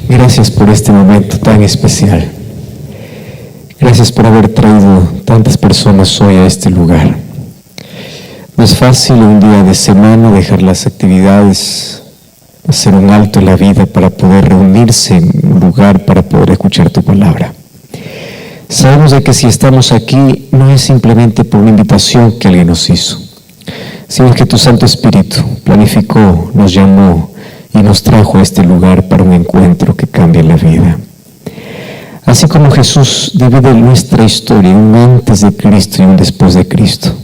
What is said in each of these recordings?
gracias por este momento tan especial. Gracias por haber traído tantas personas hoy a este lugar. No es fácil un día de semana dejar las actividades, hacer un alto en la vida para poder reunirse en un lugar para poder escuchar tu palabra. Sabemos de que si estamos aquí no es simplemente por una invitación que alguien nos hizo, sino que tu Santo Espíritu planificó, nos llamó y nos trajo a este lugar para un encuentro que cambie la vida. Así como Jesús divide nuestra historia en un antes de Cristo y un después de Cristo,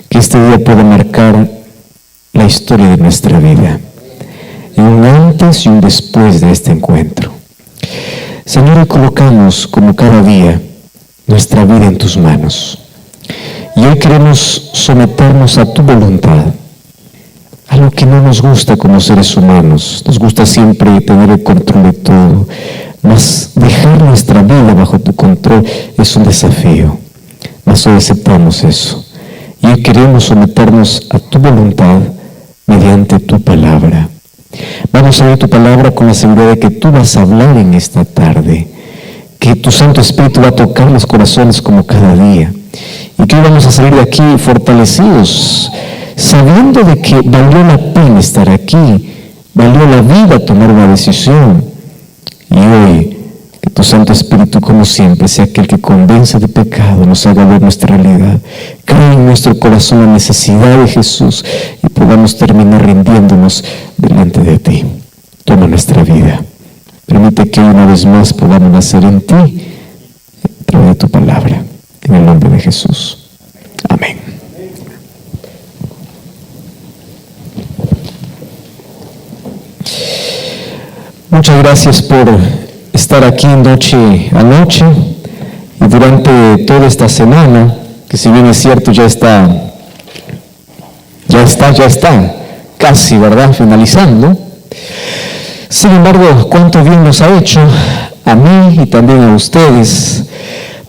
que este día pueda marcar la historia de nuestra vida, en un antes y un después de este encuentro. Señor, hoy colocamos, como cada día, nuestra vida en tus manos. Y hoy queremos someternos a tu voluntad, a lo que no nos gusta como seres humanos. Nos gusta siempre tener el control de todo, mas dejar nuestra vida bajo tu control es un desafío. Mas hoy aceptamos eso. Y hoy queremos someternos a tu voluntad mediante tu palabra. Vamos a ver tu palabra con la seguridad de que tú vas a hablar en esta tarde, que tu Santo Espíritu va a tocar los corazones como cada día, y que hoy vamos a salir de aquí fortalecidos, sabiendo de que valió la pena estar aquí, valió la vida tomar una decisión. Y hoy, que tu Santo Espíritu, como siempre, sea aquel que convence de pecado, nos haga ver nuestra realidad, cree en nuestro corazón la necesidad de Jesús y podamos terminar rindiéndonos delante de ti. Toma nuestra vida. Permite que una vez más podamos nacer en ti, a través de tu palabra. En el nombre de Jesús. Amén. Muchas gracias por estar aquí noche a noche y durante toda esta semana, que si bien es cierto ya está casi, ¿verdad?, finalizando. Sin embargo, cuánto bien nos ha hecho a mí y también a ustedes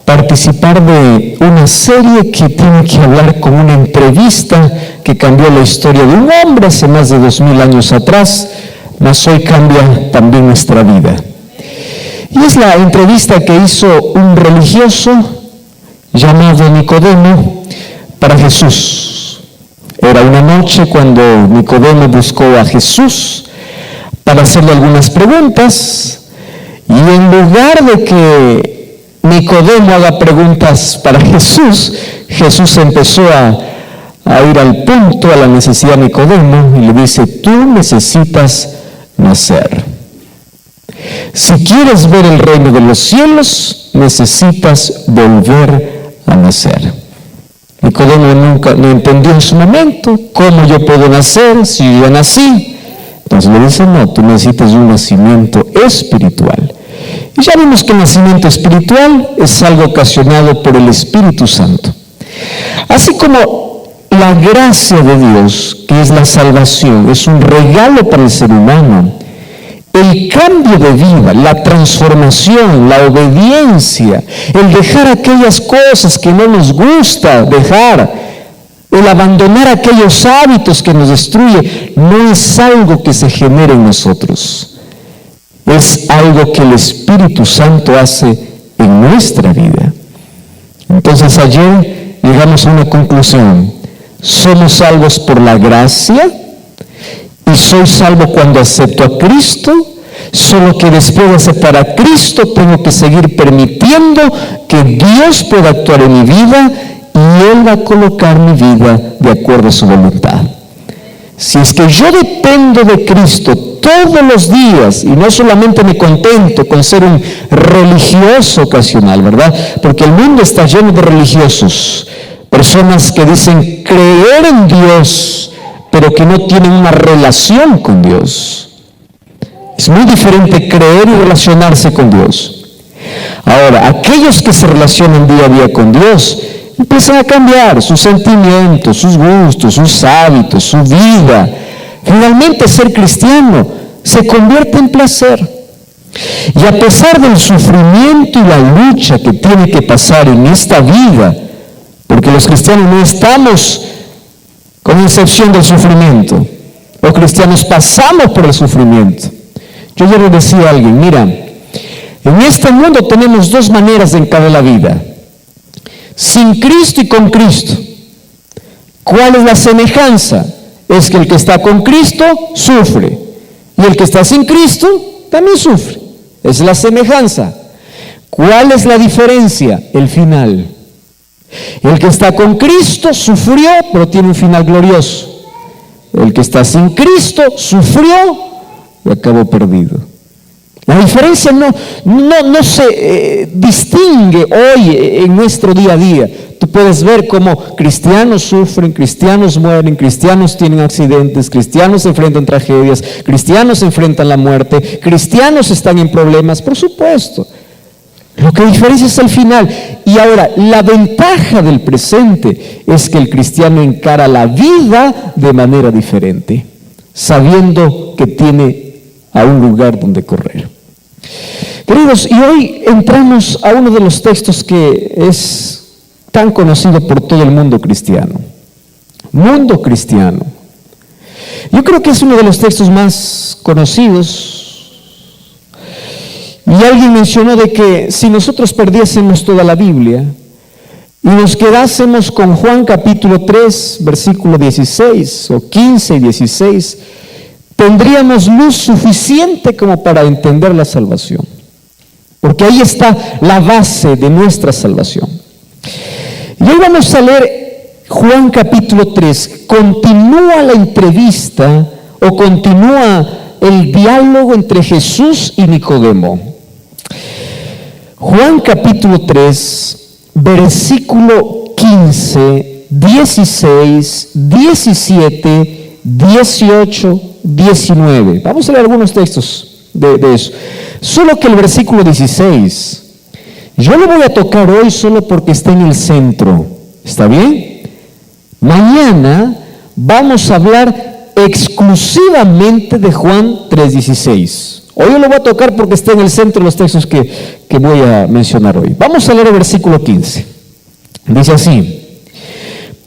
participar de una serie que tiene que hablar con una entrevista que cambió la historia de un hombre hace más de 2000 años atrás, mas hoy cambia también nuestra vida. Y es la entrevista que hizo un religioso llamado Nicodemo para Jesús. Era una noche cuando Nicodemo buscó a Jesús para hacerle algunas preguntas, y en lugar de que Nicodemo haga preguntas para Jesús, Jesús empezó a ir al punto, a la necesidad de Nicodemo, y le dice: tú necesitas nacer. Si quieres ver el reino de los cielos, necesitas volver a nacer. Nicodemo nunca lo entendió en su momento. ¿Cómo yo puedo nacer si yo ya nací? Entonces le dice: no, tú necesitas un nacimiento espiritual. Y ya vimos que el nacimiento espiritual es algo ocasionado por el Espíritu Santo. Así como la gracia de Dios, que es la salvación, es un regalo para el ser humano, el cambio de vida, la transformación, la obediencia, el dejar aquellas cosas que no nos gusta dejar, el abandonar aquellos hábitos que nos destruyen, no es algo que se genere en nosotros. Es algo que el Espíritu Santo hace en nuestra vida. Entonces ayer llegamos a una conclusión: somos salvos por la gracia, y soy salvo cuando acepto a Cristo, solo que después de aceptar a Cristo tengo que seguir permitiendo que Dios pueda actuar en mi vida, y Él va a colocar mi vida de acuerdo a su voluntad. Si es que yo dependo de Cristo todos los días, y no solamente me contento con ser un religioso ocasional, ¿verdad? Porque el mundo está lleno de religiosos, personas que dicen creer en Dios, pero que no tienen una relación con Dios. Es muy diferente creer y relacionarse con Dios. Ahora, aquellos que se relacionan día a día con Dios empiezan a cambiar sus sentimientos, sus gustos, sus hábitos, su vida. Finalmente, ser cristiano se convierte en placer. Y a pesar del sufrimiento y la lucha que tiene que pasar en esta vida, porque los cristianos no estamos con excepción del sufrimiento, los cristianos pasamos por el sufrimiento. Yo ya le decía a alguien, mira, en este mundo tenemos dos maneras de encarar la vida, sin Cristo y con Cristo. ¿Cuál es la semejanza? Es que el que está con Cristo sufre, y el que está sin Cristo también sufre. Es la semejanza. ¿Cuál es la diferencia? El final. El que está con Cristo sufrió, pero tiene un final glorioso. El que está sin Cristo sufrió y acabó perdido. La diferencia no se distingue hoy en nuestro día a día. Tú puedes ver cómo cristianos sufren, cristianos mueren, cristianos tienen accidentes, cristianos se enfrentan tragedias, cristianos se enfrentan la muerte, cristianos están en problemas, por supuesto. Lo que diferencia es el final. Y ahora, la ventaja del presente es que el cristiano encara la vida de manera diferente, sabiendo que tiene a un lugar donde correr. Queridos, y hoy entramos a uno de los textos que es tan conocido por todo el mundo cristiano. Mundo cristiano. Yo creo que es uno de los textos más conocidos. Y alguien mencionó de que si nosotros perdiésemos toda la Biblia y nos quedásemos con Juan capítulo 3, versículo 16 o 15 y 16, tendríamos luz suficiente como para entender la salvación. Porque ahí está la base de nuestra salvación. Y hoy vamos a leer Juan capítulo 3. Continúa la entrevista o continúa el diálogo entre Jesús y Nicodemo. Juan capítulo 3, versículo 15, 16, 17, 18, 19. Vamos a leer algunos textos de eso. Solo que el versículo 16, yo lo voy a tocar hoy solo porque está en el centro. ¿Está bien? Mañana vamos a hablar exclusivamente de Juan 3:16. Hoy yo lo voy a tocar porque está en el centro de los textos que voy a mencionar hoy. Vamos a leer el versículo 15. Dice así: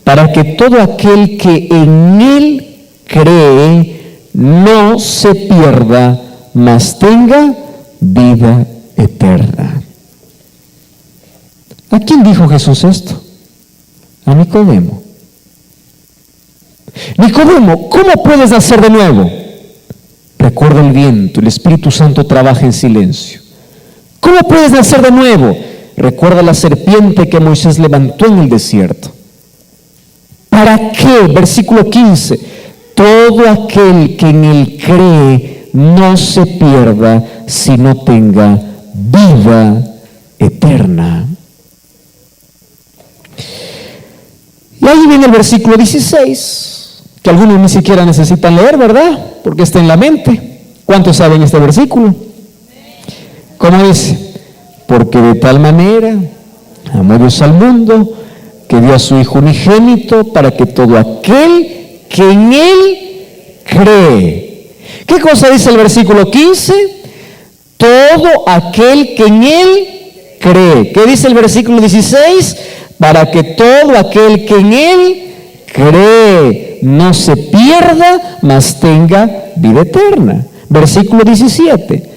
para que todo aquel que en él cree no se pierda, mas tenga vida eterna. ¿A quién dijo Jesús esto? A Nicodemo. Nicodemo, ¿cómo puedes nacer de nuevo? Recuerda el viento, el Espíritu Santo trabaja en silencio. ¿Cómo puedes nacer de nuevo? Recuerda la serpiente que Moisés levantó en el desierto. ¿Para qué? Versículo 15. Todo aquel que en él cree no se pierda, sino tenga vida eterna. Y ahí viene el versículo 16, que algunos ni siquiera necesitan leer, ¿verdad? Porque está en la mente. ¿Cuántos saben este versículo? ¿Cómo dice? Porque de tal manera amó Dios al mundo, que dio a su Hijo unigénito, para que todo aquel que en él cree. ¿Qué cosa dice el versículo 15? Todo aquel que en él cree. ¿Qué dice el versículo 16? Para que todo aquel que en él cree no se pierda, mas tenga vida eterna. Versículo 17.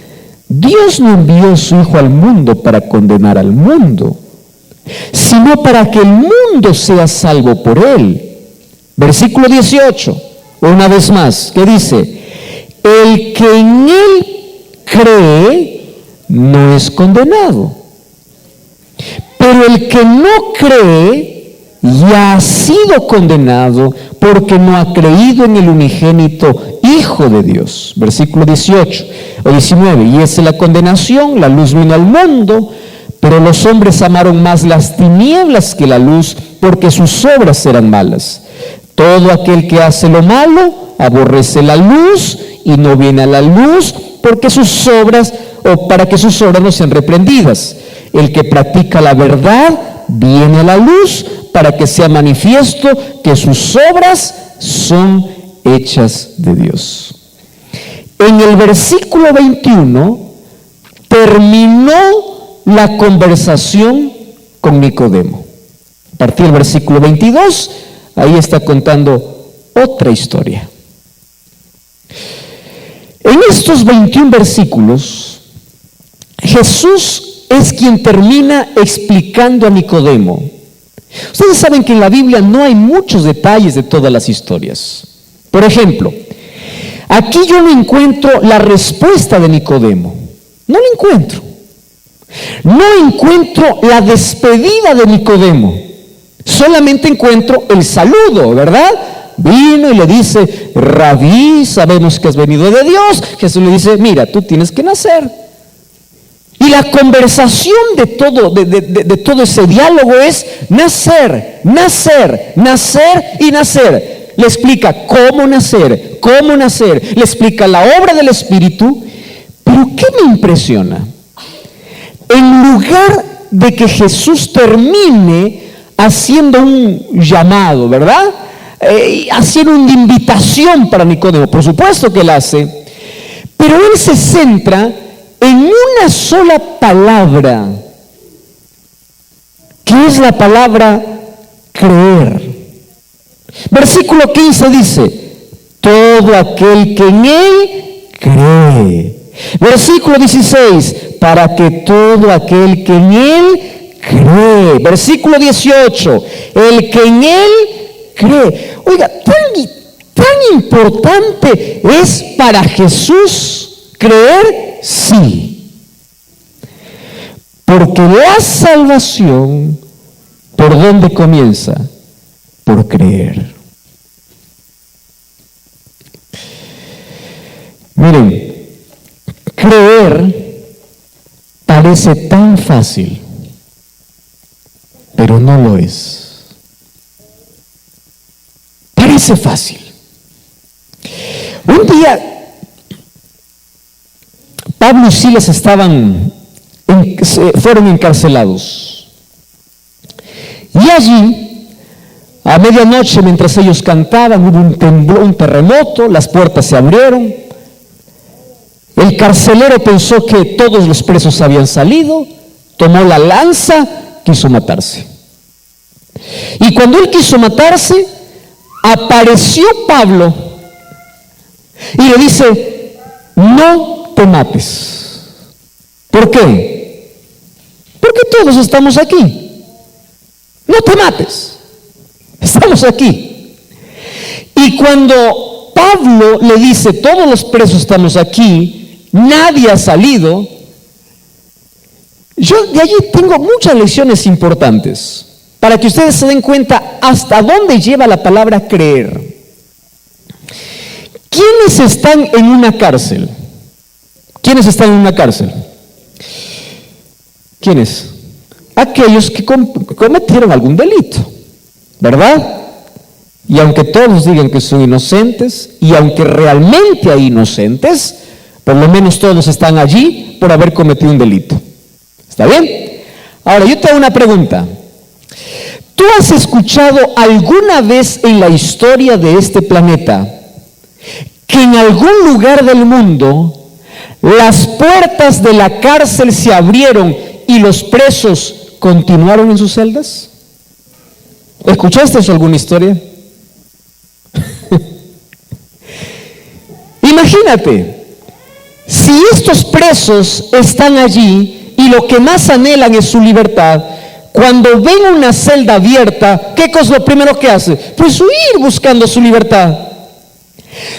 Dios no envió a su Hijo al mundo para condenar al mundo, sino para que el mundo sea salvo por él. Versículo 18. Una vez más, ¿qué dice? El que en él cree no es condenado, pero el que no cree ya ha sido condenado porque no ha creído en el unigénito Hijo de Dios. Versículo 18 o 19. Y esa es la condenación: la luz vino al mundo, pero los hombres amaron más las tinieblas que la luz, porque sus obras eran malas. Todo aquel que hace lo malo aborrece la luz y no viene a la luz, porque sus obras, o para que sus obras no sean reprendidas. El que practica la verdad viene a la luz, para que sea manifiesto que sus obras son hechas de Dios. En el versículo 21 terminó la conversación con Nicodemo. A partir del versículo 22, ahí está contando otra historia. En estos 21 versículos, Jesús es quien termina explicando a Nicodemo. Ustedes saben que en la Biblia no hay muchos detalles de todas las historias. Por ejemplo, aquí yo no encuentro la respuesta de Nicodemo. No la encuentro. No encuentro la despedida de Nicodemo. Solamente encuentro el saludo, ¿verdad? Vino y le dice: Rabí, sabemos que has venido de Dios. Jesús le dice: mira, tú tienes que nacer. Y la conversación de todo ese diálogo es nacer, nacer, nacer y nacer. Le explica cómo nacer, le explica la obra del Espíritu. Pero ¿qué me impresiona? En lugar de que Jesús termine haciendo un llamado, ¿verdad? Haciendo una invitación para Nicodemo, por supuesto que la hace, pero él se centra en una sola palabra, que es la palabra creer. Versículo 15 dice: todo aquel que en él cree. Versículo 16: para que todo aquel que en él cree. Versículo 18: el que en él cree. Oiga, tan importante es para Jesús creer, sí. Porque la salvación, ¿por dónde comienza? Por creer. Miren, creer parece tan fácil, pero no lo es. Parece fácil. Un día, Pablo y Silas fueron encarcelados. Y allí, a medianoche, mientras ellos cantaban, hubo un terremoto, las puertas se abrieron. El carcelero pensó que todos los presos habían salido, tomó la lanza, quiso matarse. Y cuando él quiso matarse, apareció Pablo y le dice: no te mates. ¿Por qué? Porque todos estamos aquí. No te mates. Estamos aquí. Y cuando Pablo le dice: todos los presos estamos aquí, nadie ha salido, yo de allí tengo muchas lecciones importantes para que ustedes se den cuenta hasta dónde lleva la palabra creer. ¿Quiénes están en una cárcel? ¿Quiénes están en una cárcel? ¿Quiénes? Aquellos que cometieron algún delito, ¿verdad? Y aunque todos digan que son inocentes, y aunque realmente hay inocentes, por lo menos todos están allí por haber cometido un delito. ¿Está bien? Ahora, yo te hago una pregunta. ¿Tú has escuchado alguna vez en la historia de este planeta que en algún lugar del mundo las puertas de la cárcel se abrieron y los presos continuaron en sus celdas? ¿Escuchaste eso, alguna historia? Imagínate, si estos presos están allí y lo que más anhelan es su libertad, cuando ven una celda abierta, ¿qué es lo primero que hace? Pues huir buscando su libertad.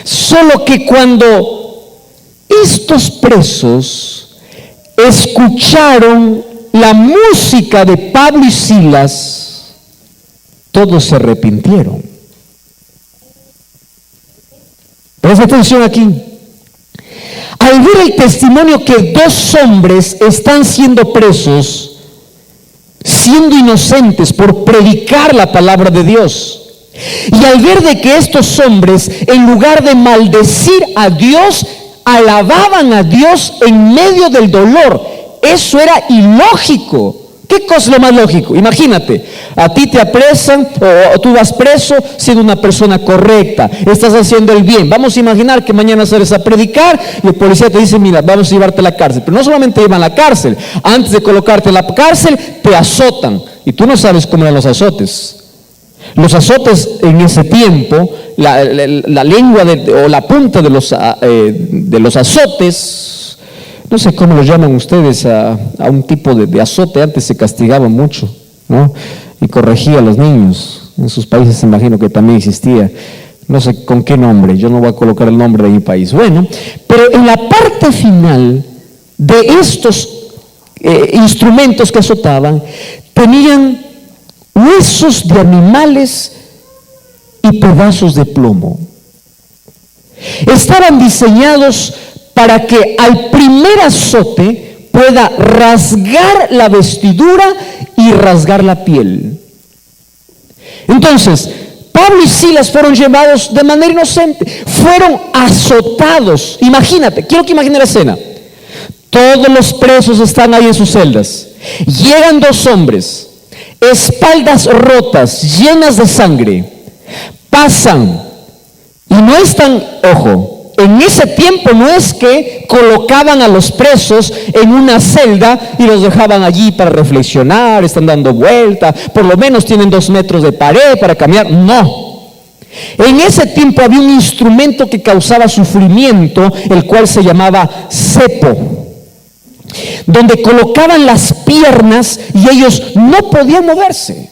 Solo que cuando estos presos escucharon la música de Pablo y Silas, todos se arrepintieron. Presta atención aquí. Al ver el testimonio que dos hombres están siendo presos, siendo inocentes por predicar la palabra de Dios, y al ver de que estos hombres, en lugar de maldecir a Dios, alababan a Dios en medio del dolor, eso era ilógico. ¿Qué cosa es lo más lógico? Imagínate, a ti te apresan o tú vas preso siendo una persona correcta, estás haciendo el bien. Vamos a imaginar que mañana sales a predicar y el policía te dice: mira, vamos a llevarte a la cárcel. Pero no solamente llevan a la cárcel, antes de colocarte en la cárcel te azotan y tú no sabes cómo eran los azotes. Los azotes en ese tiempo, la lengua o la punta de los azotes, no sé cómo lo llaman ustedes a un tipo de azote. Antes se castigaba mucho, ¿no? Y corregía a los niños. En sus países imagino que también existía. No sé con qué nombre, yo no voy a colocar el nombre de mi país. Bueno, pero en la parte final de estos instrumentos que azotaban, tenían huesos de animales y pedazos de plomo. Estaban diseñados para que al primer azote pueda rasgar la vestidura y rasgar la piel. Entonces, Pablo y Silas fueron llevados de manera inocente, fueron azotados. Imagínate, quiero que imagine la escena. Todos los presos están ahí en sus celdas. Llegan dos hombres, espaldas rotas, llenas de sangre. Pasan y no están, ojo, en ese tiempo no es que colocaban a los presos en una celda y los dejaban allí para reflexionar, están dando vuelta, por lo menos tienen 2 metros de pared para caminar. No. En ese tiempo había un instrumento que causaba sufrimiento, el cual se llamaba cepo, donde colocaban las piernas y ellos no podían moverse.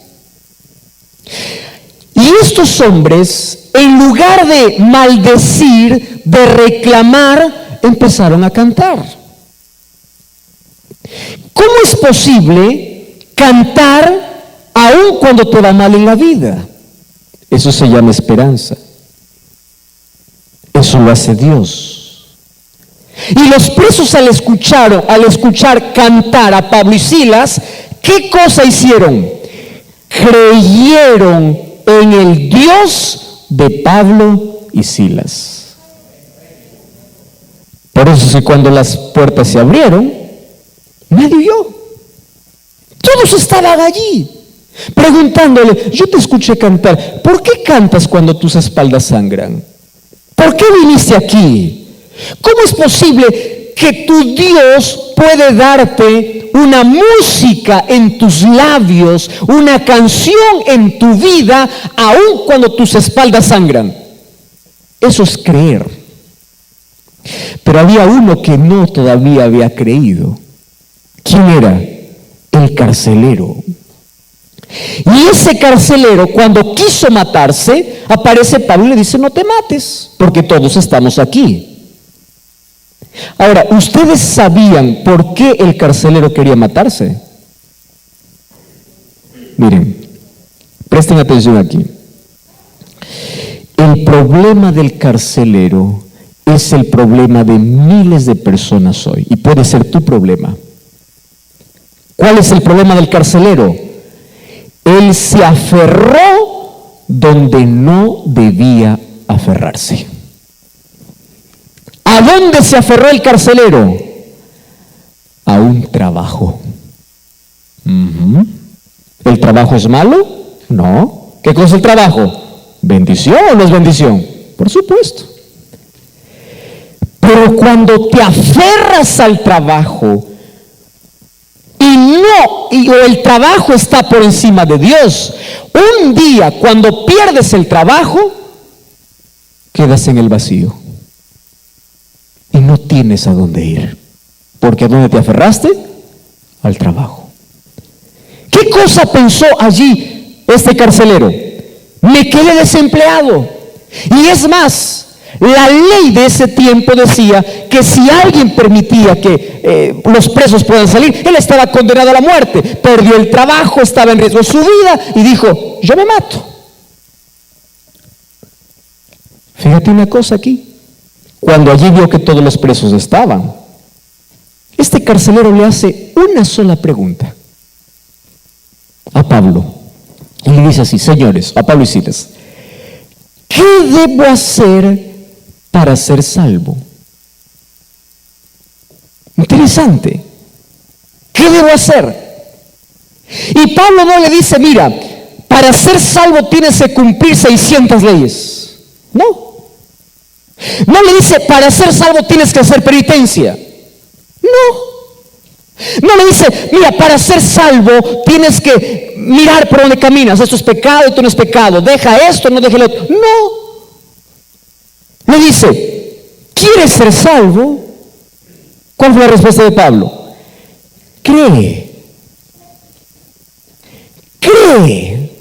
Y estos hombres, en lugar de maldecir, de reclamar, empezaron a cantar. ¿Cómo es posible cantar aun cuando te va mal en la vida? Eso se llama esperanza. Eso lo hace Dios. Y los presos al escuchar cantar a Pablo y Silas, ¿qué cosa hicieron? Creyeron en el Dios de Pablo y Silas. Por eso es que cuando las puertas se abrieron, nadie huyó. Todos estaban allí, preguntándole: yo te escuché cantar, ¿por qué cantas cuando tus espaldas sangran? ¿Por qué viniste aquí? ¿Cómo es posible que tu Dios puede darte una música en tus labios, una canción en tu vida, aun cuando tus espaldas sangran? Eso es creer. Pero había uno que no todavía había creído. ¿Quién era? El carcelero. Y ese carcelero, cuando quiso matarse, aparece Pablo y le dice: no te mates, porque todos estamos aquí. Ahora, ¿ustedes sabían por qué el carcelero quería matarse? Miren, presten atención aquí. El problema del carcelero es el problema de miles de personas hoy, y puede ser tu problema. ¿Cuál es el problema del carcelero? Él se aferró donde no debía aferrarse. ¿A dónde se aferró el carcelero? A un trabajo. ¿El trabajo es malo? No. ¿Qué cosa es el trabajo? ¿Bendición o no es bendición? Por supuesto. Pero cuando te aferras al trabajo o el trabajo está por encima de Dios, un día cuando pierdes el trabajo, quedas en el vacío. Y no tienes a dónde ir. Porque ¿a dónde te aferraste? Al trabajo. ¿Qué cosa pensó allí este carcelero? Me quedé desempleado. Y es más, la ley de ese tiempo decía que si alguien permitía que los presos puedan salir, él estaba condenado a la muerte. Perdió el trabajo, estaba en riesgo su vida y dijo: yo me mato. Fíjate una cosa aquí. Cuando allí vio que todos los presos estaban, este carcelero le hace una sola pregunta a Pablo. Y le dice así: señores, a Pablo y Silas, ¿qué debo hacer para ser salvo? Interesante. ¿Qué debo hacer? Y Pablo no le dice: mira, para ser salvo tienes que cumplir 600 leyes. No. No le dice: para ser salvo tienes que hacer penitencia. No. No le dice, mira, para ser salvo tienes que mirar por donde caminas. Esto es pecado, esto no es pecado. Deja esto, no deja lo otro. No. Le dice, ¿quieres ser salvo? ¿Cuál fue la respuesta de Pablo? Cree. Cree.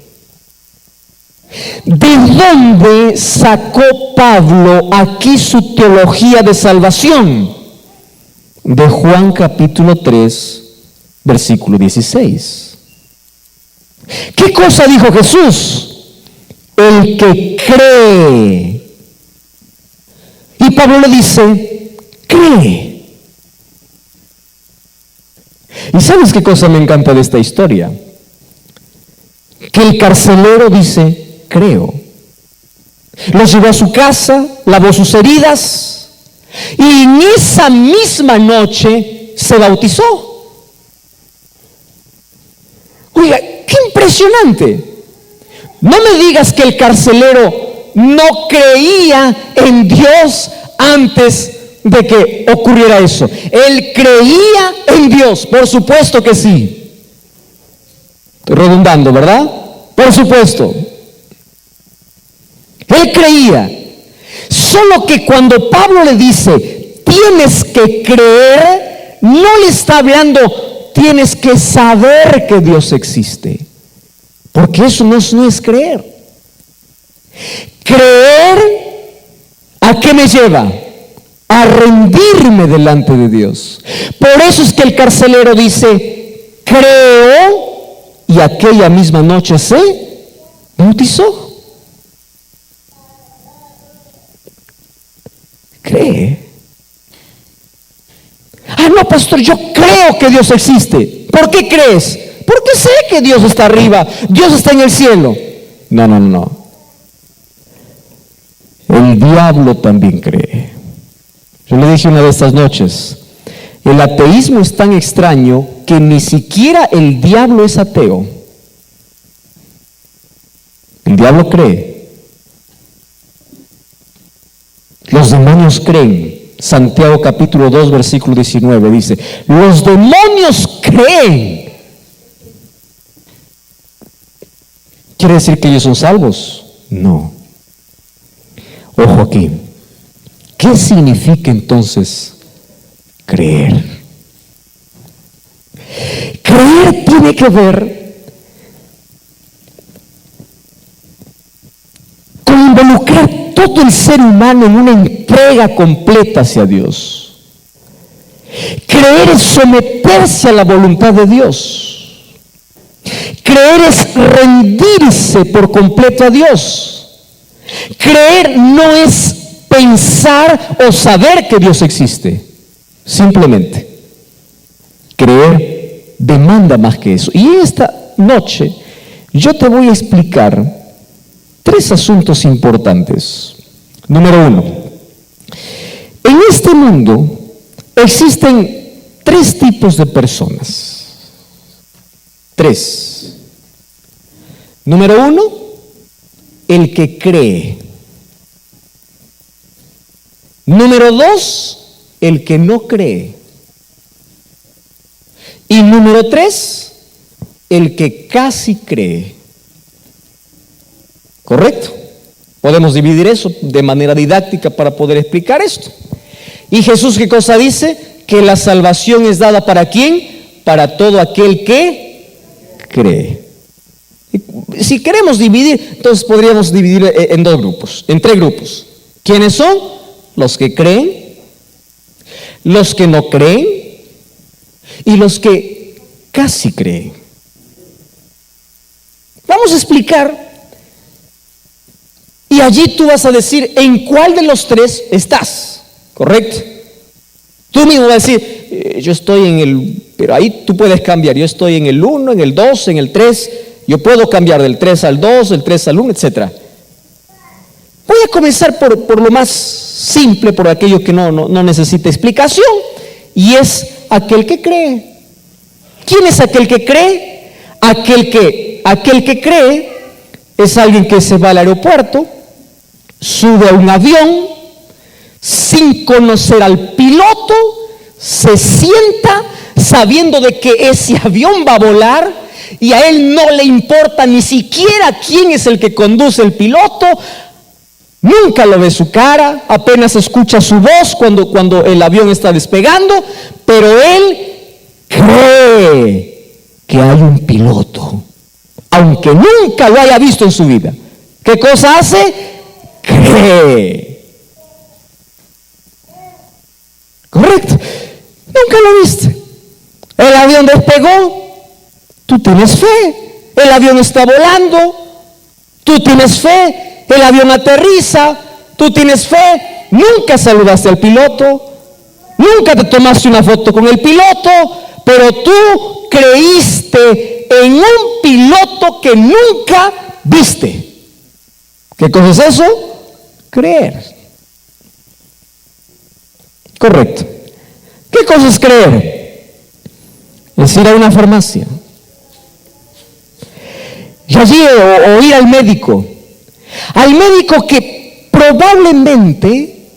¿De dónde sacó Pablo aquí su teología de salvación? De Juan capítulo 3, versículo 16. ¿Qué cosa dijo Jesús? El que cree. Y Pablo le dice, cree. ¿Y sabes qué cosa me encanta de esta historia? Que el carcelero dice, creo. Los llevó a su casa, lavó sus heridas y en esa misma noche se bautizó. Oiga, qué impresionante. No me digas que el carcelero no creía en Dios antes de que ocurriera eso. Él creía en Dios, por supuesto que sí. Estoy redundando, ¿verdad? Por supuesto. Él creía. Solo que cuando Pablo le dice, tienes que creer, no le está hablando, tienes que saber que Dios existe. Porque eso no es creer. Creer, ¿a qué me lleva? A rendirme delante de Dios. Por eso es que el carcelero dice, creo, y aquella misma noche se bautizó. Cree. Ah, no, pastor, yo creo que Dios existe. ¿Por qué crees? Porque sé que Dios está arriba, Dios está en el cielo. No. El diablo también cree. Yo le dije una de estas noches, el ateísmo es tan extraño que ni siquiera el diablo es ateo. El diablo cree. Los demonios creen. Santiago capítulo 2 versículo 19 dice, los demonios creen. ¿Quiere decir que ellos son salvos? No. Ojo aquí. ¿Qué significa entonces creer? Creer tiene que ver con involucrar todo el ser humano en una entrega completa hacia Dios. Creer es someterse a la voluntad de Dios. Creer es rendirse por completo a Dios. Creer no es pensar o saber que Dios existe. Simplemente, creer demanda más que eso. Y esta noche yo te voy a explicar 3 asuntos importantes. Número 1. En este mundo existen 3 tipos de personas. 3. Número 1, el que cree. Número 2, el que no cree. Y número 3, el que casi cree. ¿Correcto? Podemos dividir eso de manera didáctica para poder explicar esto. ¿Y Jesús qué cosa dice? Que la salvación es dada ¿para quién? Para todo aquel que cree. Si queremos dividir, entonces podríamos dividir en 2 grupos, en 3 grupos. ¿Quiénes son? Los que creen, los que no creen y los que casi creen. Vamos a explicar y allí tú vas a decir en cuál de los 3 estás, ¿correcto? Tú mismo vas a decir, yo estoy en el, pero ahí tú puedes cambiar, yo estoy en el 1, en el 2, en el 3, yo puedo cambiar del 3 al 2, del 3 al 1, etc. Voy a comenzar por lo más simple, por aquello que no necesita explicación, y es aquel que cree. ¿Quién es aquel que cree? Aquel que cree es alguien que se va al aeropuerto, sube a un avión, sin conocer al piloto, se sienta sabiendo de que ese avión va a volar y a él no le importa ni siquiera quién es el que conduce el piloto. Nunca lo ve su cara, apenas escucha su voz cuando el avión está despegando, pero él cree que hay un piloto, aunque nunca lo haya visto en su vida. ¿Qué cosa hace? Cree. Correcto. Nunca lo viste. El avión despegó, tú tienes fe. El avión está volando, tú tienes fe. El avión aterriza, tú tienes fe. Nunca saludaste al piloto, nunca te tomaste una foto con el piloto, pero tú creíste en un piloto que nunca viste. ¿Qué cosa es eso? Creer. Correcto. ¿Qué cosa es creer? Es ir a una farmacia y allí o ir al médico que probablemente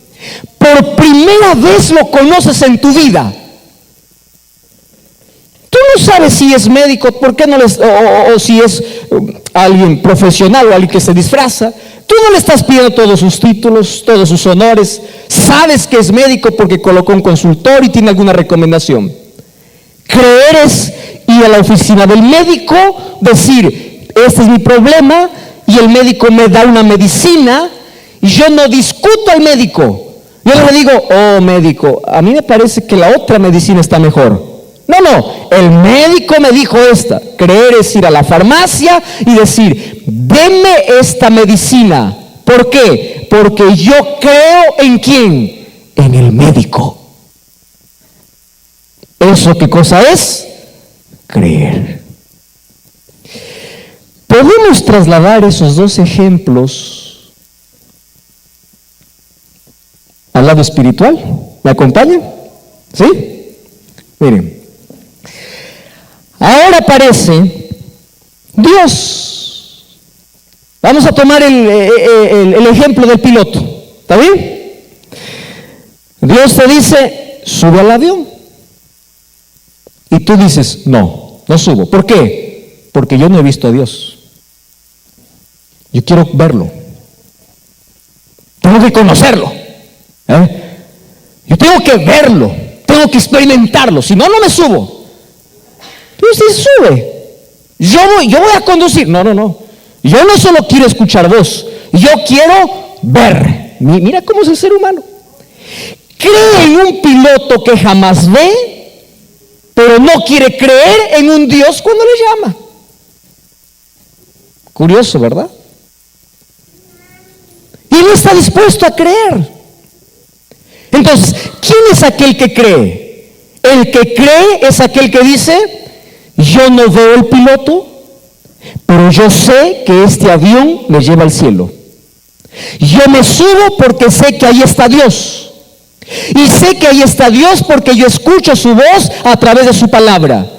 por primera vez lo conoces en tu vida. Tú no sabes si es médico, ¿por qué no o si es alguien profesional o alguien que se disfraza? Tú no le estás pidiendo todos sus títulos, todos sus honores. Sabes que es médico porque colocó un consultor y tiene alguna recomendación. Creer es ir a la oficina del médico, decir, este es mi problema, y el médico me da una medicina, y yo no discuto al médico. Yo no le digo, oh médico, a mí me parece que la otra medicina está mejor. No, el médico me dijo esta. Creer es ir a la farmacia y decir, deme esta medicina. ¿Por qué? Porque yo creo ¿en quién? En el médico. ¿Eso qué cosa es? Creer. ¿Podemos trasladar esos dos ejemplos al lado espiritual? ¿Me acompañan? ¿Sí? Miren. Ahora aparece Dios. Vamos a tomar el ejemplo del piloto. ¿Está bien? Dios te dice, sube al avión. Y tú dices, no subo. ¿Por qué? Porque yo no he visto a Dios. Yo quiero verlo. Tengo que conocerlo. Yo tengo que verlo. Tengo que experimentarlo. Si no, no me subo. Entonces sube. Yo voy a conducir. No. Yo no solo quiero escuchar voz. Yo quiero ver. Mira cómo es el ser humano. Cree en un piloto que jamás ve, pero no quiere creer en un Dios cuando le llama. Curioso, ¿verdad? Y no está dispuesto a creer. Entonces, ¿quién es aquel que cree? El que cree es aquel que dice, yo no veo el piloto, pero yo sé que este avión me lleva al cielo. Yo me subo porque sé que ahí está Dios. Y sé que ahí está Dios porque yo escucho su voz a través de su palabra.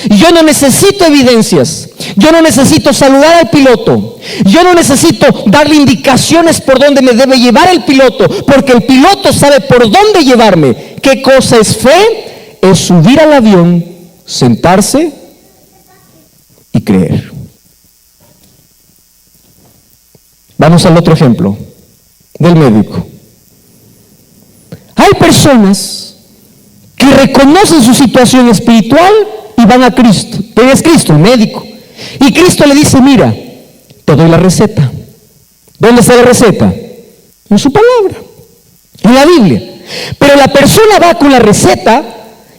Yo no necesito evidencias. Yo no necesito saludar al piloto. Yo no necesito darle indicaciones por dónde me debe llevar el piloto, porque el piloto sabe por dónde llevarme. ¿Qué cosa es fe? Es subir al avión, sentarse y creer. Vamos al otro ejemplo del médico. Hay personas que reconocen su situación espiritual y van a Cristo. ¿Quién es Cristo? El médico. Y Cristo le dice, mira, te doy la receta. ¿Dónde está la receta? En su palabra, en la Biblia. Pero la persona va con la receta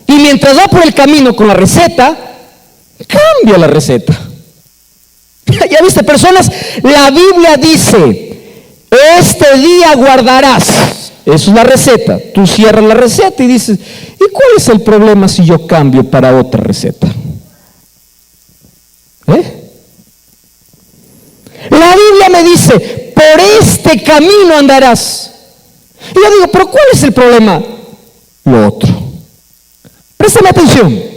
y mientras va por el camino con la receta, cambia la receta. Ya viste, personas, la Biblia dice, este día guardarás. Eso es la receta. Tú cierras la receta y dices, ¿y cuál es el problema si yo cambio para otra receta? La Biblia me dice, por este camino andarás. Y yo digo, ¿pero cuál es el problema? Lo otro. Préstame atención.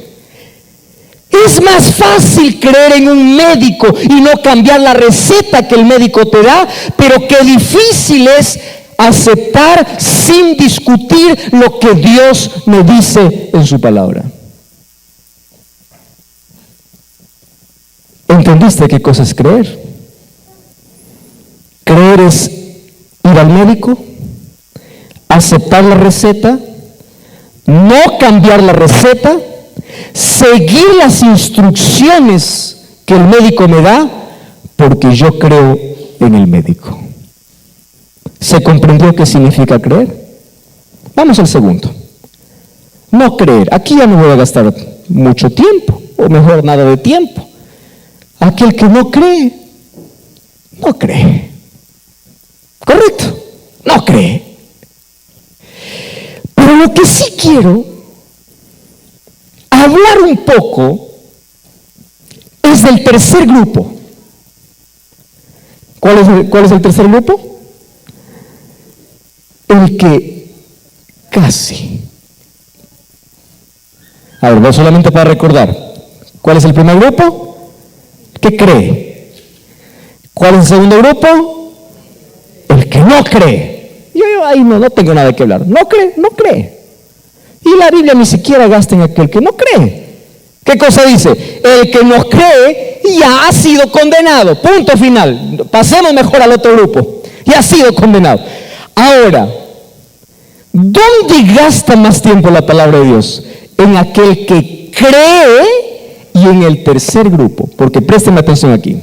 Es más fácil creer en un médico y no cambiar la receta que el médico te da, pero qué difícil es aceptar sin discutir lo que Dios me dice en su palabra. ¿Entendiste qué cosa es creer? Creer es ir al médico, aceptar la receta, no cambiar la receta, seguir las instrucciones que el médico me da, porque yo creo en el médico. ¿Se comprendió qué significa creer? Vamos al segundo. No creer. Aquí ya no voy a gastar mucho tiempo, o mejor nada de tiempo. Aquel que no cree, no cree. ¿Correcto? No cree. Pero lo que sí quiero hablar un poco es del tercer grupo. ¿Cuál es el tercer grupo? El que casi. A ver, voy solamente para recordar. ¿Cuál es el primer grupo? ¿Qué cree? ¿Cuál es el segundo grupo? El que no cree. Yo ahí no tengo nada que hablar. No cree, no cree. Y la Biblia ni siquiera gasta en aquel que no cree. ¿Qué cosa dice? El que no cree ya ha sido condenado. Punto final. Pasemos mejor al otro grupo. Ya ha sido condenado. Ahora, ¿dónde gasta más tiempo la palabra de Dios? En aquel que cree y en el tercer grupo. Porque presten atención aquí.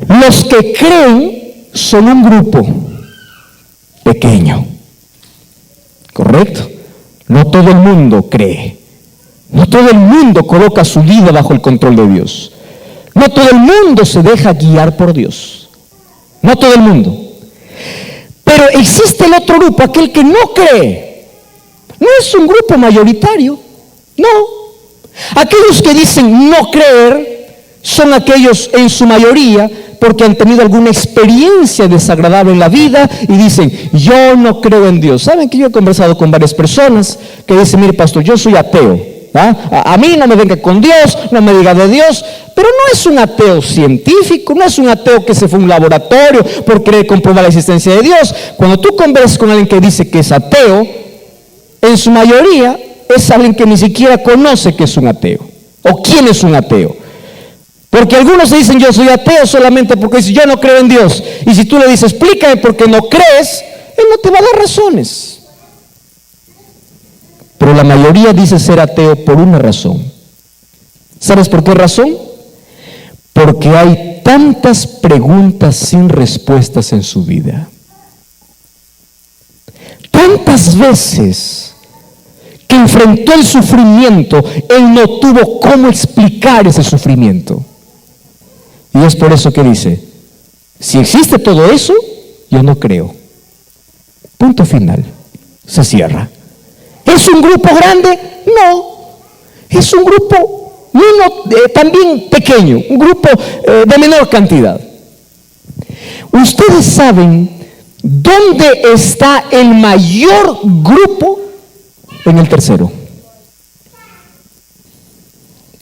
Los que creen son un grupo pequeño. ¿Correcto? No todo el mundo cree. No todo el mundo coloca su vida bajo el control de Dios. No todo el mundo se deja guiar por Dios. No todo el mundo. Pero existe el otro grupo, aquel que no cree. No es un grupo mayoritario. No. Aquellos que dicen no creer son aquellos en su mayoría porque han tenido alguna experiencia desagradable en la vida y dicen, yo no creo en Dios. ¿Saben que yo he conversado con varias personas que dicen, mire pastor, yo soy ateo? A mí no me venga con Dios, no me diga de Dios, pero no es un ateo científico, no es un ateo que se fue a un laboratorio por querer comprobar la existencia de Dios. Cuando tú conversas con alguien que dice que es ateo, en su mayoría es alguien que ni siquiera conoce que es un ateo o quién es un ateo. Porque algunos se dicen yo soy ateo solamente porque dicen yo no creo en Dios. Y si tú le dices explícame por qué no crees, él no te va a dar razones. Pero la mayoría dice ser ateo por una razón. ¿Sabes por qué razón? Porque hay tantas preguntas sin respuestas en su vida. Tantas veces que enfrentó el sufrimiento, él no tuvo cómo explicar ese sufrimiento. Y es por eso que dice, si existe todo eso, yo no creo. Punto final. Se cierra. ¿Es un grupo grande? No. Es un grupo también pequeño, un grupo de menor cantidad. Ustedes saben dónde está el mayor grupo. En el tercero.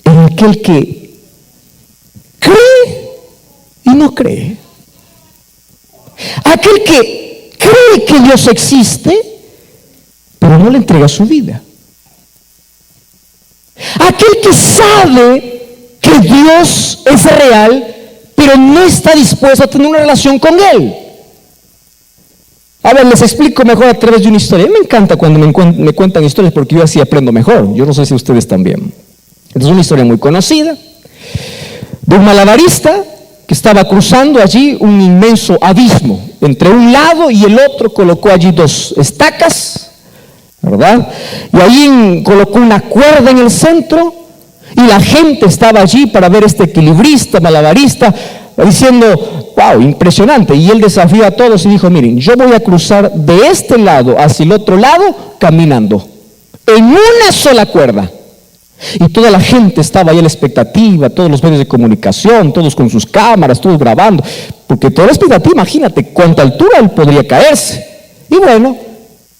En aquel que cree y no cree. Aquel que cree que Dios existe, pero no le entrega su vida. Aquel que sabe que Dios es real, pero no está dispuesto a tener una relación con Él. A ver, les explico mejor a través de una historia. A mí me encanta cuando me cuentan historias porque yo así aprendo mejor. Yo no sé si ustedes también. Es una historia muy conocida de un malabarista que estaba cruzando allí un inmenso abismo. Entre un lado y el otro colocó allí dos estacas, ¿verdad? Y ahí colocó una cuerda en el centro y la gente estaba allí para ver este equilibrista, malabarista, diciendo, wow, impresionante. Y él desafió a todos y dijo, miren, yo voy a cruzar de este lado hacia el otro lado caminando, en una sola cuerda. Y toda la gente estaba ahí a la expectativa, todos los medios de comunicación, todos con sus cámaras, todos grabando, porque toda la expectativa, imagínate cuánta altura él podría caerse. Y bueno,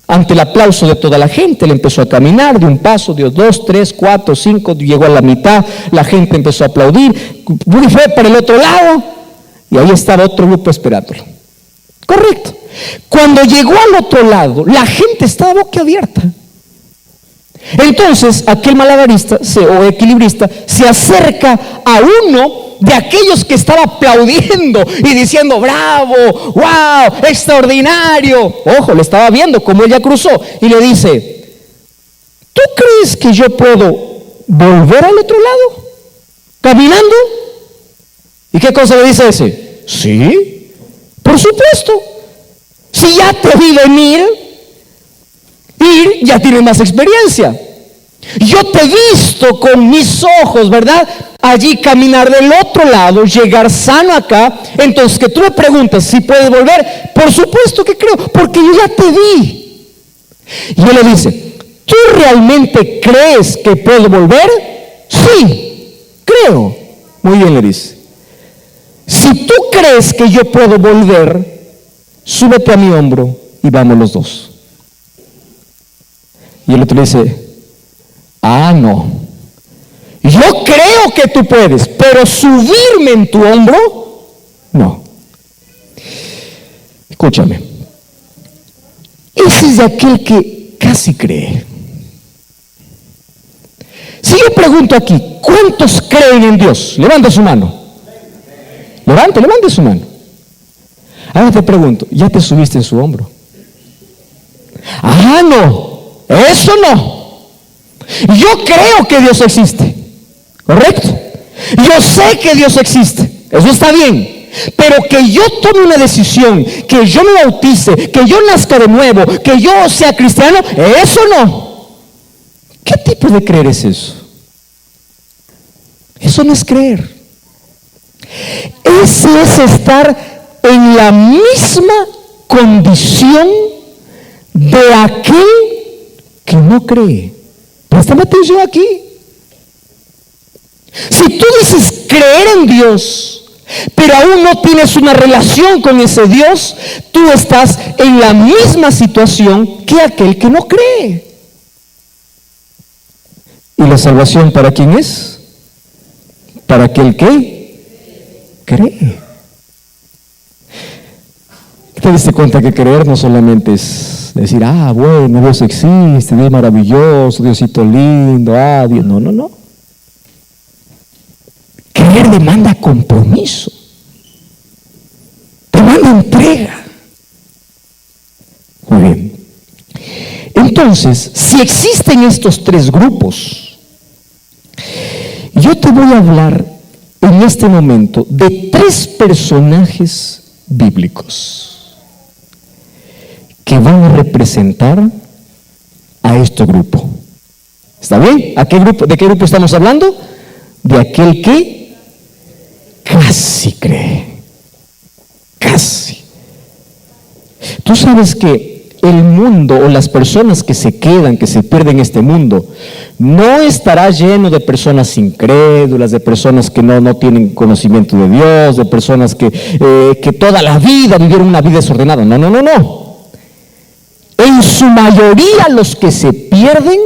ante el aplauso de toda la gente, él empezó a caminar de un paso, dio 2, 3, 4, 5, llegó a la mitad, la gente empezó a aplaudir, fue para el otro lado, y ahí estaba otro grupo esperándolo. Correcto. Cuando llegó al otro lado, la gente estaba boquiabierta. Entonces, aquel malabarista o equilibrista se acerca a uno de aquellos que estaba aplaudiendo y diciendo: bravo, wow, extraordinario. Ojo, le estaba viendo cómo ella cruzó y le dice: ¿tú crees que yo puedo volver al otro lado caminando? ¿Y qué cosa le dice ese? Sí, por supuesto. Si ya te vi venir, ya tienes más experiencia. Yo te he visto con mis ojos, ¿verdad? Allí caminar del otro lado, llegar sano acá. Entonces, que tú me preguntas si puedes volver, por supuesto que creo, porque yo ya te vi. Y él le dice: ¿tú realmente crees que puedo volver? Sí, creo. Muy bien, le dice: si tú crees que yo puedo volver, súbete a mi hombro y vamos los dos. Y el otro le dice: no, yo creo que tú puedes, pero subirme en tu hombro, no. Escúchame, ese es de aquel que casi cree. Si yo pregunto aquí, ¿cuántos creen en Dios? Levanta su mano. Levante su mano. Ahora te pregunto, ¿ya te subiste en su hombro? No, eso no. Yo creo que Dios existe, ¿correcto? Yo sé que Dios existe, eso está bien. Pero que yo tome una decisión, que yo me bautice, que yo nazca de nuevo, que yo sea cristiano, eso no. ¿Qué tipo de creer es eso? Eso no es creer. Ese es estar en la misma condición de aquel que no cree. Préstame atención aquí. Si tú dices creer en Dios, pero aún no tienes una relación con ese Dios, tú estás en la misma situación que aquel que no cree. ¿Y la salvación para quién es? Para aquel que cree. ¿Te diste cuenta que creer no solamente es decir: bueno, Dios existe, Dios es maravilloso, Diosito lindo, Dios? No. Creer demanda compromiso, demanda entrega. Muy bien. Entonces, si existen estos tres grupos, yo te voy a hablar en este momento de tres personajes bíblicos que van a representar a este grupo. ¿Está bien? ¿A qué grupo? ¿De qué grupo estamos hablando? De aquel que casi cree. Casi. Tú sabes que el mundo o las personas que se quedan, que se pierden en este mundo, no estará lleno de personas incrédulas, de personas que no tienen conocimiento de Dios, de personas que toda la vida vivieron una vida desordenada. No. En su mayoría los que se pierden,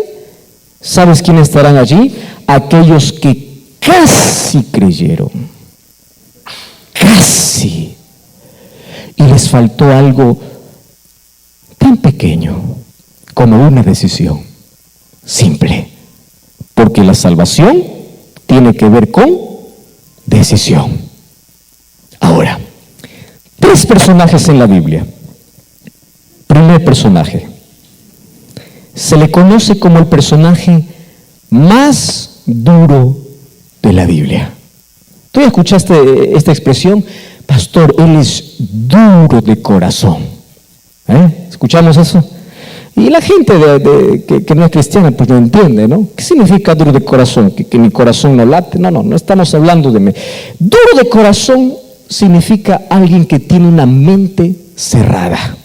¿sabes quiénes estarán allí? Aquellos que casi creyeron. Casi. Y les faltó algo tan pequeño como una decisión simple. Porque la salvación tiene que ver con decisión. Ahora, tres personajes en la Biblia. Primer personaje, se le conoce como el personaje más duro de la Biblia. ¿Tú ya escuchaste esta expresión? Pastor, él es duro de corazón. ¿Escuchamos eso? Y la gente que no es cristiana pues no entiende, ¿no? ¿Qué significa duro de corazón? ¿Que mi corazón no late? No estamos hablando de mí. Duro de corazón significa alguien que tiene una mente cerrada.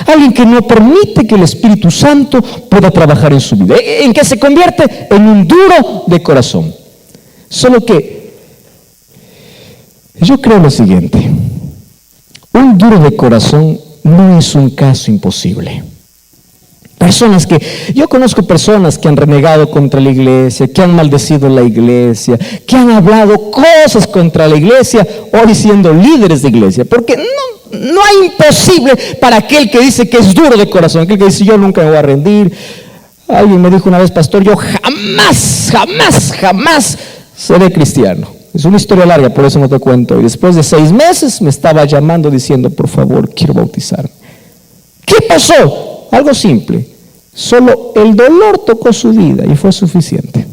Alguien que no permite que el Espíritu Santo pueda trabajar en su vida. ¿En qué se convierte? En un duro de corazón. Solo que yo creo lo siguiente: un duro de corazón no es un caso imposible. Yo conozco personas que han renegado contra la iglesia, que han maldecido la iglesia, que han hablado cosas contra la iglesia, hoy siendo líderes de iglesia, porque no hay imposible para aquel que dice que es duro de corazón, aquel que dice yo nunca me voy a rendir. Alguien me dijo una vez, pastor, yo jamás seré cristiano. Es una historia larga, por eso no te cuento. Y después de 6 meses me estaba llamando diciendo, por favor, quiero bautizarme. ¿Qué pasó? Algo simple. Solo el dolor tocó su vida y fue suficiente.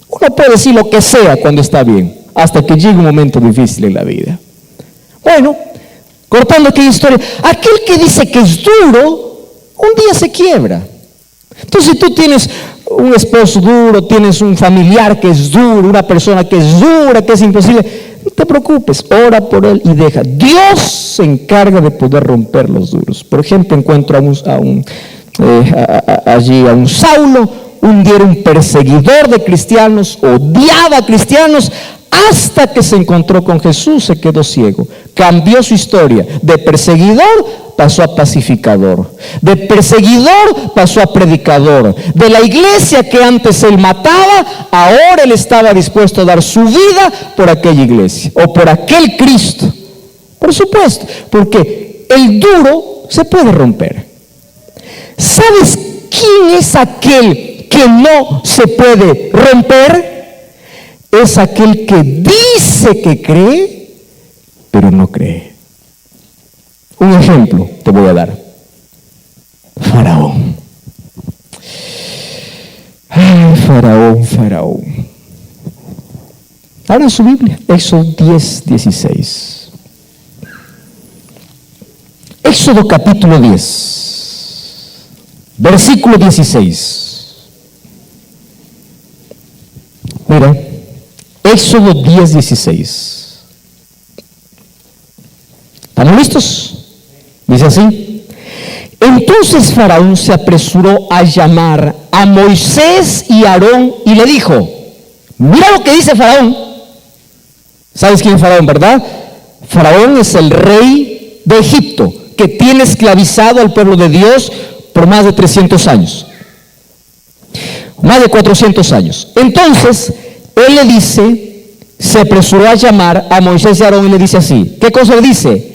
Uno puede decir lo que sea cuando está bien, hasta que llegue un momento difícil en la vida. Bueno, cortando aquella historia, aquel que dice que es duro, un día se quiebra. Entonces, si tú tienes un esposo duro, tienes un familiar que es duro, una persona que es dura, que es imposible, no te preocupes, ora por él y deja. Dios se encarga de poder romper los duros. Por ejemplo, encuentro a un Saulo, un día era un perseguidor de cristianos, odiaba a cristianos, hasta que se encontró con Jesús, se quedó ciego. Cambió su historia, de perseguidor pasó a pacificador, de perseguidor pasó a predicador, de la iglesia que antes él mataba, ahora él estaba dispuesto a dar su vida por aquella iglesia, o por aquel Cristo. Por supuesto, porque el duro se puede romper. ¿Sabes quién es aquel que no se puede romper? Es aquel que dice que cree, pero no cree. Un ejemplo te voy a dar. Faraón. Ay, Faraón. Abran su Biblia, Éxodo 10:16. Éxodo capítulo 10, versículo 16. Mira, Éxodo 10:16. ¿Estamos listos? Dice así: entonces Faraón se apresuró a llamar a Moisés y Aarón y le dijo, mira lo que dice Faraón. ¿Sabes quién es Faraón, verdad? Faraón es el rey de Egipto, que tiene esclavizado al pueblo de Dios por más de 300 años. Más de 400 años. Entonces, él le dice, se apresuró a llamar a Moisés y Aarón y le dice así. ¿Qué cosa le dice?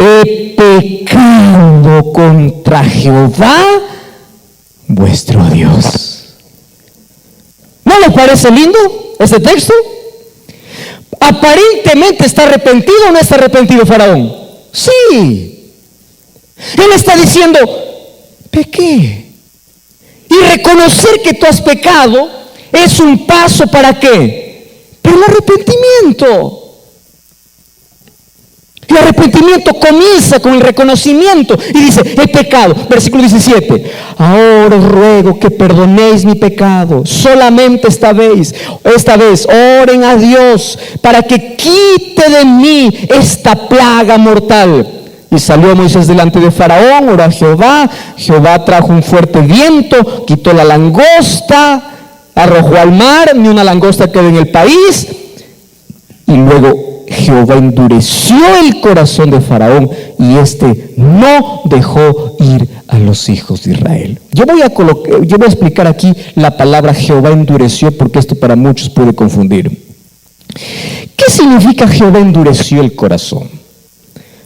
He pecado contra Jehová, vuestro Dios. ¿No les parece lindo este texto? Aparentemente está arrepentido o no está arrepentido Faraón. Sí. Él está diciendo, pequé. Y reconocer que tú has pecado es un paso ¿para qué? Para el arrepentimiento. El arrepentimiento comienza con el reconocimiento y dice, he pecado. Versículo 17. Ahora os ruego que perdonéis mi pecado. Solamente esta vez oren a Dios para que quite de mí esta plaga mortal. Y salió Moisés delante de Faraón, oró a Jehová. Jehová trajo un fuerte viento, quitó la langosta, arrojó al mar, ni una langosta quedó en el país. Y luego Jehová endureció el corazón de Faraón y éste no dejó ir a los hijos de Israel. Yo voy a explicar aquí la palabra Jehová endureció, porque esto para muchos puede confundir. ¿Qué significa Jehová endureció el corazón?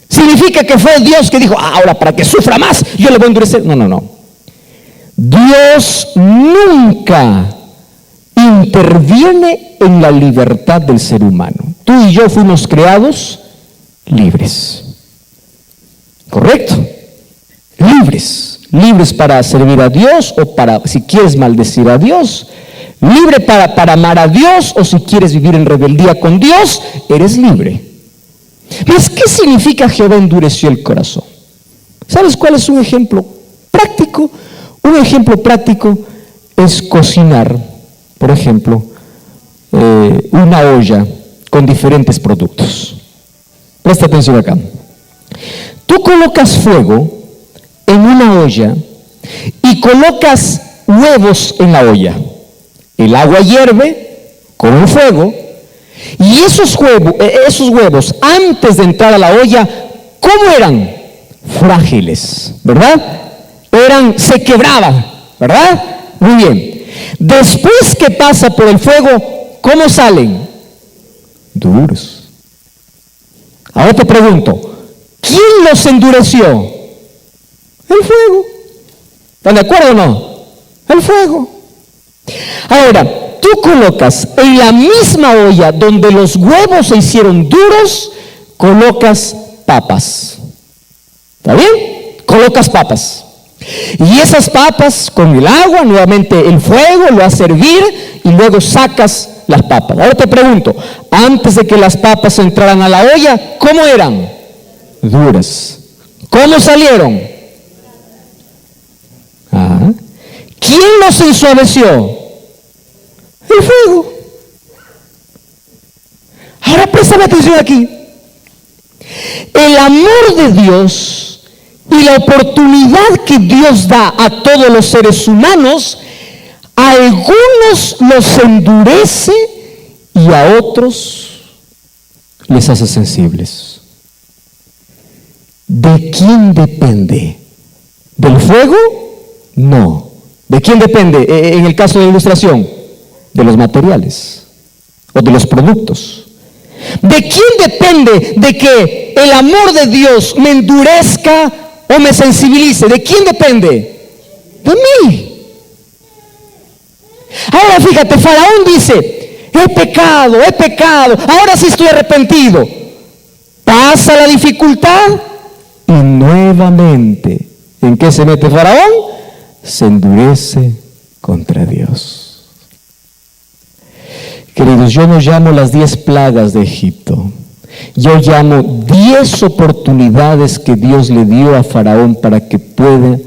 ¿Significa que fue Dios que dijo, ahora para que sufra más, yo le voy a endurecer? No. Dios nunca interviene en la libertad del ser humano. Tú y yo fuimos creados libres. ¿Correcto? Libres para servir a Dios o para, si quieres, maldecir a Dios. Libre para amar a Dios, o si quieres vivir en rebeldía con Dios, eres libre. ¿Ves qué significa Jehová endureció el corazón? ¿Sabes cuál es un ejemplo práctico? Un ejemplo práctico es cocinar, por ejemplo, una olla con diferentes productos. Presta atención acá. Tú colocas fuego en una olla y colocas huevos en la olla. El agua hierve con el fuego y esos huevos antes de entrar a la olla, ¿cómo eran? Frágiles, ¿verdad? se quebraban, ¿verdad? Muy bien. Después que pasa por el fuego, ¿cómo salen? Duros. Ahora te pregunto, ¿quién los endureció? El fuego. ¿Están de acuerdo o no? El fuego. Ahora, tú colocas en la misma olla donde los huevos se hicieron duros, colocas papas. ¿Está bien? Colocas papas. Y esas papas con el agua, nuevamente el fuego lo hace hervir y luego sacas las papas. Ahora te pregunto, antes de que las papas entraran a la olla, ¿cómo eran? Duras. ¿Cómo salieron? ¿Quién los ensuaveció? El fuego. Ahora préstame atención aquí. El amor de Dios y la oportunidad que Dios da a todos los seres humanos, a algunos los endurece y a otros les hace sensibles. ¿De quién depende? ¿Del fuego? No. ¿De quién depende en el caso de la ilustración? De los materiales o de los productos. ¿De quién depende de que el amor de Dios me endurezca o me sensibilice? ¿De quién depende? De mí. Ahora fíjate, Faraón dice, he pecado, ahora sí estoy arrepentido. Pasa la dificultad y nuevamente, ¿en qué se mete Faraón? Se endurece contra Dios. Queridos, yo no llamo las 10 plagas de Egipto. Yo llamo 10 oportunidades que Dios le dio a Faraón para que pueda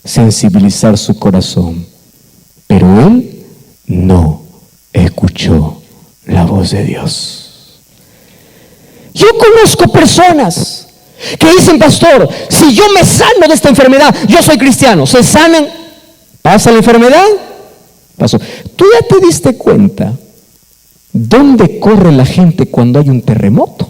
sensibilizar su corazón. Pero él no escuchó la voz de Dios. Yo conozco personas que dicen, pastor, si yo me sano de esta enfermedad, yo soy cristiano. Se sanan, pasa la enfermedad, pasó. ¿Tú ya te diste cuenta dónde corre la gente cuando hay un terremoto?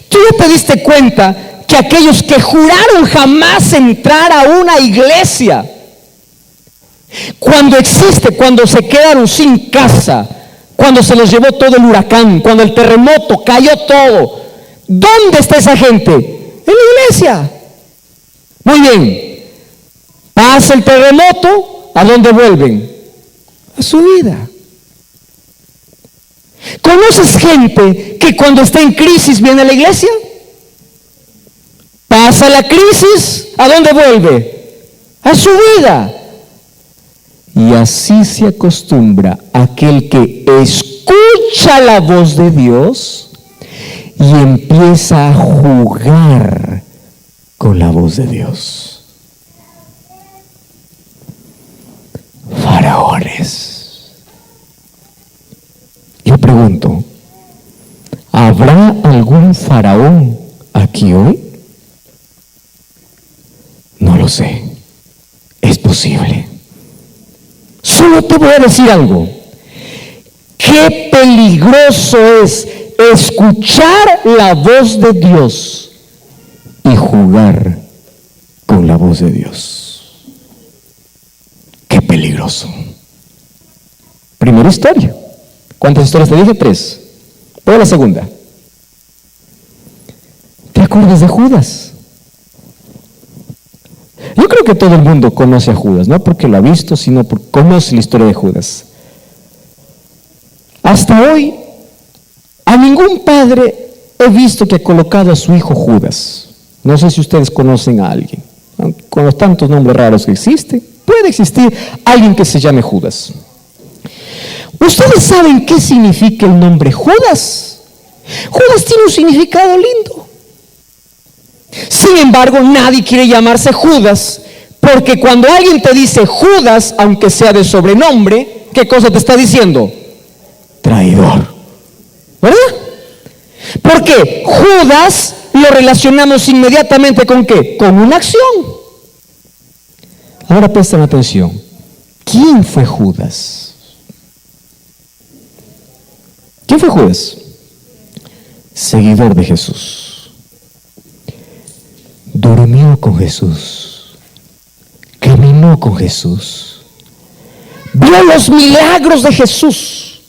¿Tú ya te diste cuenta que aquellos que juraron jamás entrar a una iglesia, cuando se quedaron sin casa, cuando se los llevó todo el huracán, cuando el terremoto cayó todo, ¿dónde está esa gente? En la iglesia. Muy bien. Pasa el terremoto, ¿a dónde vuelven? A su vida. ¿Conoces gente que cuando está en crisis viene a la iglesia? Pasa la crisis, ¿a dónde vuelve? A su vida. Y así se acostumbra aquel que escucha la voz de Dios y empieza a jugar con la voz de Dios. Faraones. Yo pregunto, ¿habrá algún faraón aquí hoy? No lo sé. Es posible. Solo te voy a decir algo. Qué peligroso es escuchar la voz de Dios y jugar con la voz de Dios. Qué peligroso. Primera historia. ¿Cuántas historias te dije? 3. Voy a la segunda. ¿Te acuerdas de Judas? Yo creo que todo el mundo conoce a Judas, no porque lo ha visto, sino porque conoce la historia de Judas. Hasta hoy, a ningún padre he visto que ha colocado a su hijo Judas. No sé si ustedes conocen a alguien. Con los tantos nombres raros que existen, puede existir alguien que se llame Judas. ¿Ustedes saben qué significa el nombre Judas? Judas tiene un significado lindo. Sin embargo, nadie quiere llamarse Judas, porque cuando alguien te dice Judas, aunque sea de sobrenombre, ¿qué cosa te está diciendo? Traidor. ¿Verdad? Porque Judas lo relacionamos inmediatamente ¿con qué? Con una acción. Ahora presten atención. ¿Quién fue Judas? ¿Quién fue Judas? Seguidor de Jesús. durmió con Jesús, caminó con Jesús, vio los milagros de Jesús,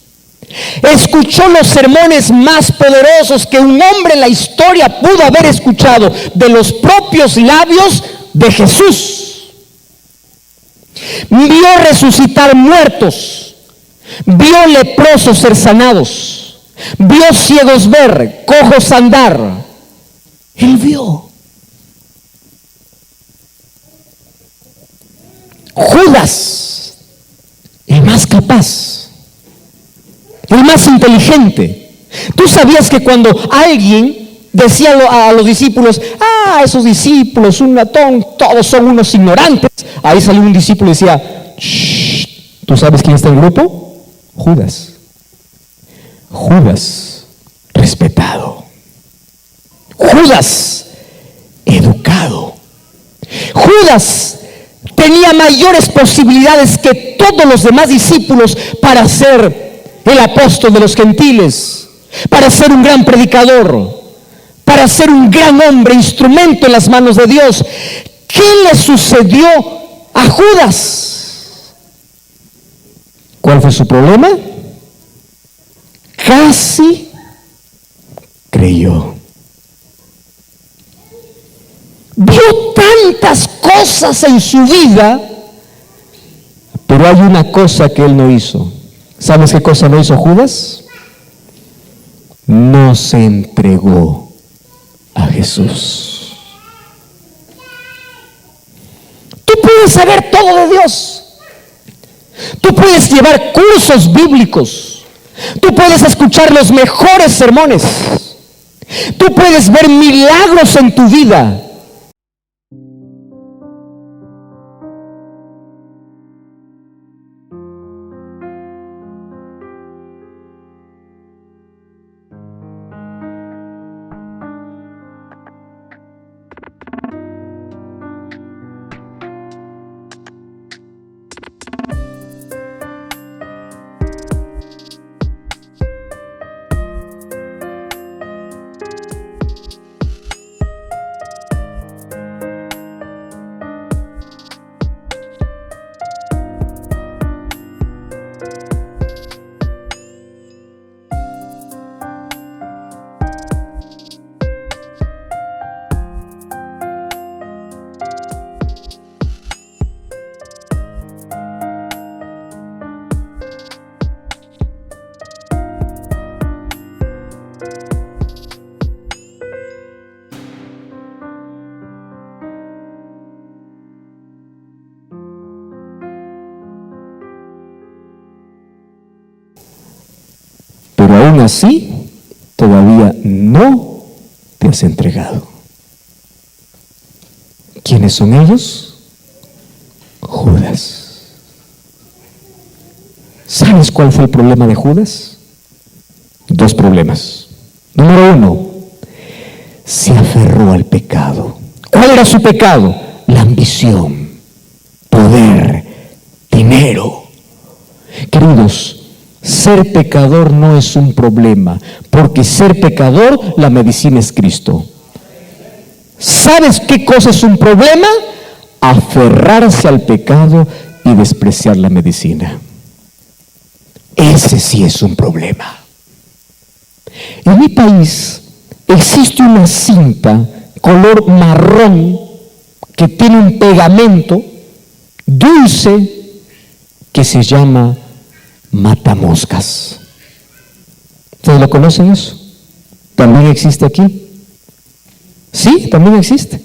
escuchó los sermones más poderosos que un hombre en la historia pudo haber escuchado de los propios labios de Jesús. Vio resucitar muertos, vio leprosos ser sanados, vio ciegos ver, cojos andar. Él vio. Judas, el más capaz, el más inteligente. ¿Tú sabías que cuando alguien decía a los discípulos, esos discípulos, todos son unos ignorantes? Ahí salió un discípulo y decía, shh, ¿tú sabes quién está en el grupo? Judas. Judas, respetado. Judas, educado. Judas tenía mayores posibilidades que todos los demás discípulos para ser el apóstol de los gentiles, para ser un gran predicador, para ser un gran hombre, instrumento en las manos de Dios. ¿Qué le sucedió a Judas? ¿Cuál fue su problema? Casi creyó. Vio tantas cosas en su vida, pero hay una cosa que él no hizo. ¿Sabes qué cosa no hizo Judas? No se entregó a Jesús. Tú puedes saber todo de Dios. Tú puedes llevar cursos bíblicos. Tú puedes escuchar los mejores sermones. Tú puedes ver milagros en tu vida. Pero aún así, todavía no te has entregado. ¿Quiénes son ellos? Judas. ¿Sabes cuál fue el problema de Judas? Dos problemas. Número uno, se aferró al pecado. ¿Cuál era su pecado? La ambición, poder, dinero. Queridos, ser pecador no es un problema, porque ser pecador, la medicina es Cristo. ¿Sabes qué cosa es un problema? Aferrarse al pecado y despreciar la medicina. Ese sí es un problema. En mi país existe una cinta color marrón que tiene un pegamento dulce que se llama matamoscas. ¿Ustedes lo conocen eso? ¿También existe aquí? Sí, también existe.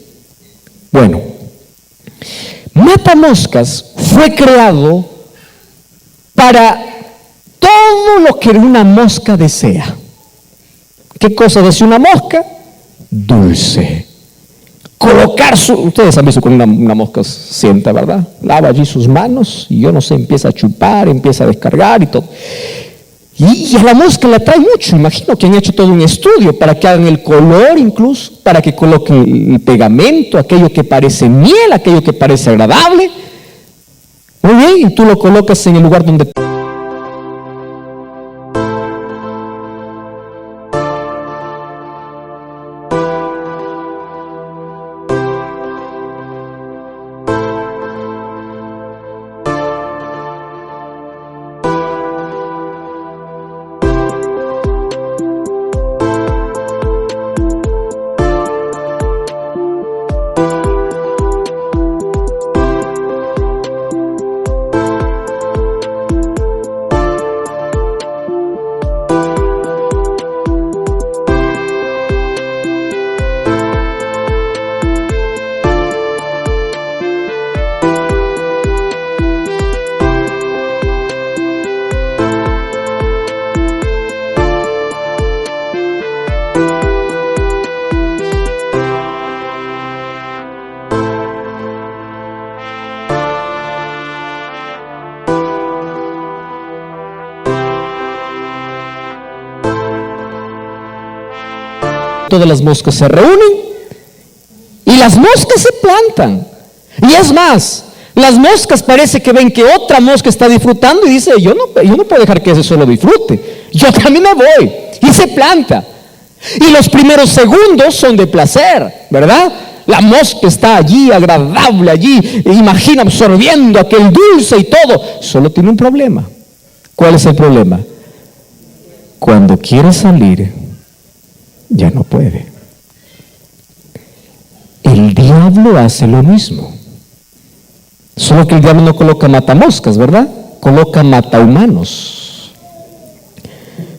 Bueno, matamoscas fue creado para todo lo que una mosca desea. ¿Qué cosa desea una mosca? Dulce. Ustedes han visto cuando una mosca sienta, ¿verdad? Lava allí sus manos y yo no sé, empieza a chupar, empieza a descargar y todo. Y a la mosca le atrae mucho. Imagino que han hecho todo un estudio para que hagan el color incluso, para que coloquen el pegamento, aquello que parece miel, aquello que parece agradable. Muy bien, y tú lo colocas en el lugar donde todas las moscas se reúnen y las moscas se plantan. Y es más, las moscas parece que ven que otra mosca está disfrutando y dice, yo no puedo dejar que ese solo disfrute, yo también me voy, y se planta. Y los primeros segundos son de placer, ¿verdad? La mosca está allí, agradable allí, imagina absorbiendo aquel dulce y todo. Solo tiene un problema. ¿Cuál es el problema? Cuando quiere salir, ya no puede. El diablo hace lo mismo. Solo que el diablo no coloca matamoscas, ¿verdad? Coloca matahumanos.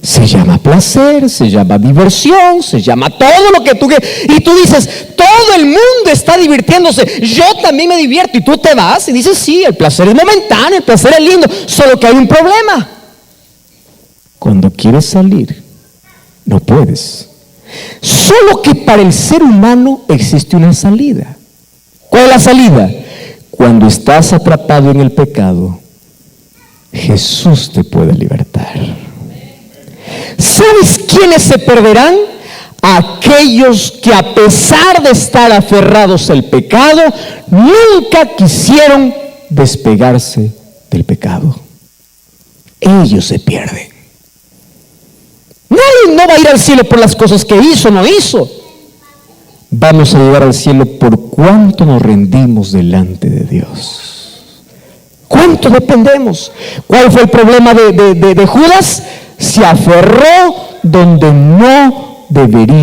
Se llama placer, se llama diversión, se llama todo lo que tú quieras. Y tú dices, todo el mundo está divirtiéndose, yo también me divierto. Y tú te vas y dices, sí, el placer es momentáneo, el placer es lindo, solo que hay un problema. Cuando quieres salir, no puedes. Solo que para el ser humano existe una salida. ¿Cuál es la salida? Cuando estás atrapado en el pecado, Jesús te puede libertar. ¿Sabes quiénes se perderán? Aquellos que a pesar de estar aferrados al pecado, nunca quisieron despegarse del pecado. Ellos se pierden. Nadie no va a ir al cielo por las cosas que hizo o no hizo. Vamos a llegar al cielo por cuánto nos rendimos delante de Dios. ¿Cuánto dependemos? ¿Cuál fue el problema de Judas? Se aferró donde no debería